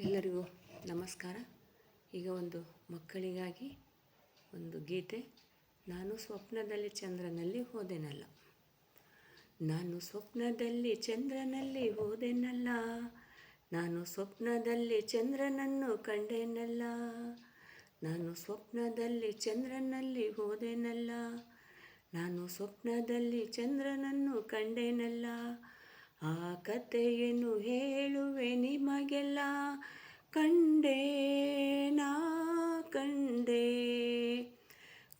ಎಲ್ಲರಿಗೂ ನಮಸ್ಕಾರ. ಈಗ ಒಂದು ಮಕ್ಕಳಿಗಾಗಿ ಒಂದು ಗೀತೆ. ನಾನು ಸ್ವಪ್ನದಲ್ಲಿ ಚಂದ್ರನಲ್ಲಿ ಹೋದೆನಲ್ಲ, ನಾನು ಸ್ವಪ್ನದಲ್ಲಿ ಚಂದ್ರನಲ್ಲಿ ಹೋದೆನಲ್ಲ, ನಾನು ಸ್ವಪ್ನದಲ್ಲಿ ಚಂದ್ರನನ್ನು ಕಂಡೆನಲ್ಲ, ನಾನು ಸ್ವಪ್ನದಲ್ಲಿ ಚಂದ್ರನಲ್ಲಿ ಹೋದೆನಲ್ಲ, ನಾನು ಸ್ವಪ್ನದಲ್ಲಿ ಚಂದ್ರನನ್ನು ಕಂಡೆನಲ್ಲ. ಆ ಕಥೆಯನ್ನು ಹೇಳುವೆ ನಿಮಗೆಲ್ಲ, ಕಂಡೆ ನಾ ಕಂಡೆ,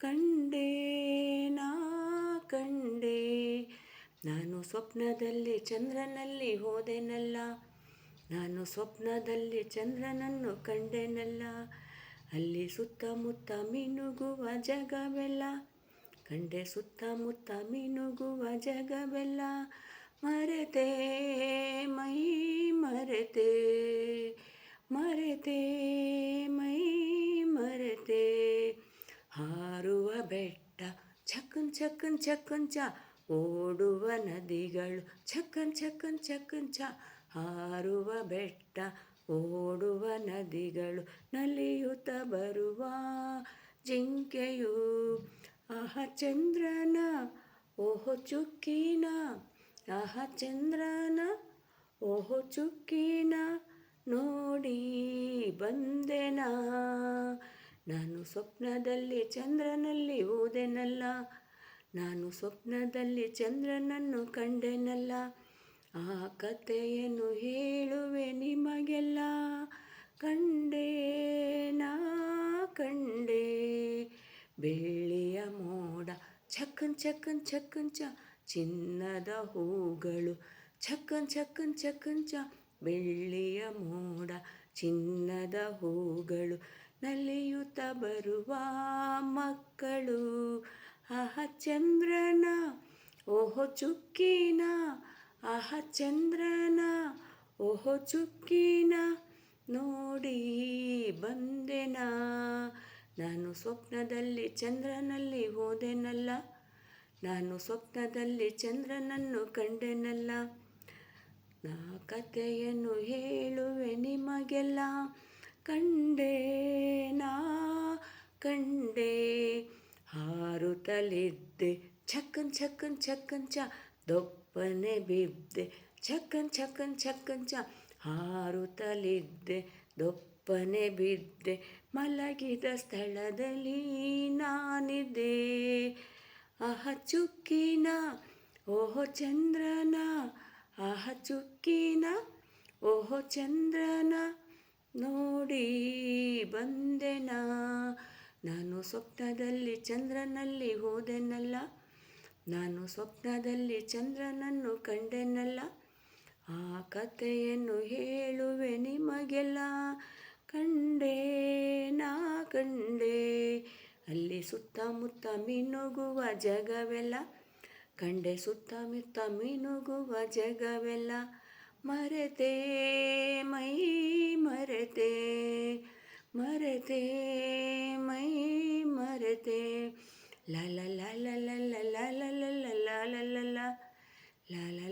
ಕಂಡೆ ನಾ ಕಂಡೆ. ನಾನು ಸ್ವಪ್ನದಲ್ಲಿ ಚಂದ್ರನಲ್ಲಿ ಹೋದೆನಲ್ಲ, ನಾನು ಸ್ವಪ್ನದಲ್ಲಿ ಚಂದ್ರನನ್ನು ಕಂಡೆನಲ್ಲ. ಅಲ್ಲಿ ಸುತ್ತಮುತ್ತ ಮಿನುಗುವ ಜಗವೆಲ್ಲ, ಕಂಡೆ ಸುತ್ತಮುತ್ತ ಮಿನುಗುವ ಜಗವೆಲ್ಲ. ಮರೆತೆ ಮೈ ಮರೆತೆ, ಮರೆತೆ ಮೈ ಮರೆತೆ. ಹಾರುವ ಬೆಟ್ಟ ಚಕ್ಕನ್ ಚಕ್ಕನ್ ಚಕ್ಕಂಚ, ಓಡುವ ನದಿಗಳು ಚಕ್ಕನ್ ಚಕ್ಕನ್ ಚಕ್ಕಂಚ. ಹಾರುವ ಬೆಟ್ಟ ಓಡುವ ನದಿಗಳು, ನಲಿಯುತ್ತ ಬರುವ ಜಿಂಕೆಯು. ಆಹ ಚಂದ್ರನ ಓಹೋ ಚುಕ್ಕಿನ, ಆಹ ಚಂದ್ರನ ಓಹೋ ಚುಕ್ಕಿನ ನೋಡಿ ಬಂದೆನಾ. ನಾನು ಸ್ವಪ್ನದಲ್ಲಿ ಚಂದ್ರನಲ್ಲಿ ಹೋದೆನಲ್ಲ, ನಾನು ಸ್ವಪ್ನದಲ್ಲಿ ಚಂದ್ರನನ್ನು ಕಂಡೆನಲ್ಲ. ಆ ಕಥೆಯನ್ನು ಹೇಳುವೆ ನಿಮಗೆಲ್ಲ, ಕಂಡೆ ನಾ ಕಂಡೆ. ಬೆಳ್ಳಿಯ ಮೋಡ ಚಕ್ಕನ್ ಚಕ್ಕನ್ ಚಕ್ಕಂಚ, ಚಿನ್ನದ ಹೂಗಳು ಚಕ್ಕನ್ ಚಕ್ಕನ್ ಚಕ್ಕಂಚ. ಬೆಳ್ಳಿಯ ಮೋಡ ಚಿನ್ನದ ಹೂಗಳು, ನಲಿಯುತ್ತ ಬರುವ ಮಕ್ಕಳು. ಆಹ ಚಂದ್ರನ ಓಹೋ ಚುಕ್ಕಿನ, ಆಹ ಚಂದ್ರನ ಓಹೋ ಚುಕ್ಕಿನ ನೋಡಿ ಬಂದೆನಾ. ನಾನು ಸ್ವಪ್ನದಲ್ಲಿ ಚಂದ್ರನಲ್ಲಿ ಹೋದೆನಲ್ಲ, ನಾನು ಸ್ವಪ್ನದಲ್ಲಿ ಚಂದ್ರನನ್ನು ಕಂಡೆನಲ್ಲ. ನಾ ಕಥೆಯನ್ನು ಹೇಳುವೆ ನಿಮಗೆಲ್ಲ, ಕಂಡೆ ನಾ ಕಂಡೆ. ಹಾರುತ್ತಲಿದ್ದೆ ಚಕ್ಕನ್ ಚಕ್ಕನ್ ಚಕ್ಕಂಚ, ದೊಪ್ಪನೆ ಬಿದ್ದೆ ಚಕ್ಕನ್ ಚಕ್ಕನ್ ಚಕ್ಕಂಚ. ಹಾರುತ್ತಲಿದ್ದೆ ದೊಪ್ಪನೆ ಬಿದ್ದೆ, ಮಲಗಿದ ಸ್ಥಳದಲ್ಲಿ ನಾನಿದ್ದೆ. ಆಹ ಚುಕ್ಕಿನ ಓಹೋ ಚಂದ್ರನ, ಆಹ ಚುಕ್ಕಿನ ಓಹೋ ಚಂದ್ರನ ನೋಡಿ ಬಂದೆನಾ. ನಾನು ಸ್ವಪ್ನದಲ್ಲಿ ಚಂದ್ರನಲ್ಲಿ ಹೋದೆನಲ್ಲ, ನಾನು ಸ್ವಪ್ನದಲ್ಲಿ ಚಂದ್ರನನ್ನು ಕಂಡೆನಲ್ಲ. ಆ ಕಥೆಯನ್ನು ಹೇಳುವೆ ನಿಮಗೆಲ್ಲ, ಕಂಡೆ ನಾ ಕಂಡೆ. ಅಲ್ಲಿ ಸುತ್ತಮುತ್ತ ಮಿನುಗುವ ಜಗವೆಲ್ಲ, ಕಂಡೆ ಸುತ್ತಮುತ್ತ ಮಿನುಗುವ ಜಗವೆಲ್ಲ. ಮರೆತೆ ಮೈ ಮರೆತೆ, ಮರೆತೆ ಮೈ ಮರೆತೆ. ಲ ಲ ಲ ಲ ಲ ಲ ಲ ಲ ಲ ಲ ಲ ಲ ಲ ಲ ಲ ಲ.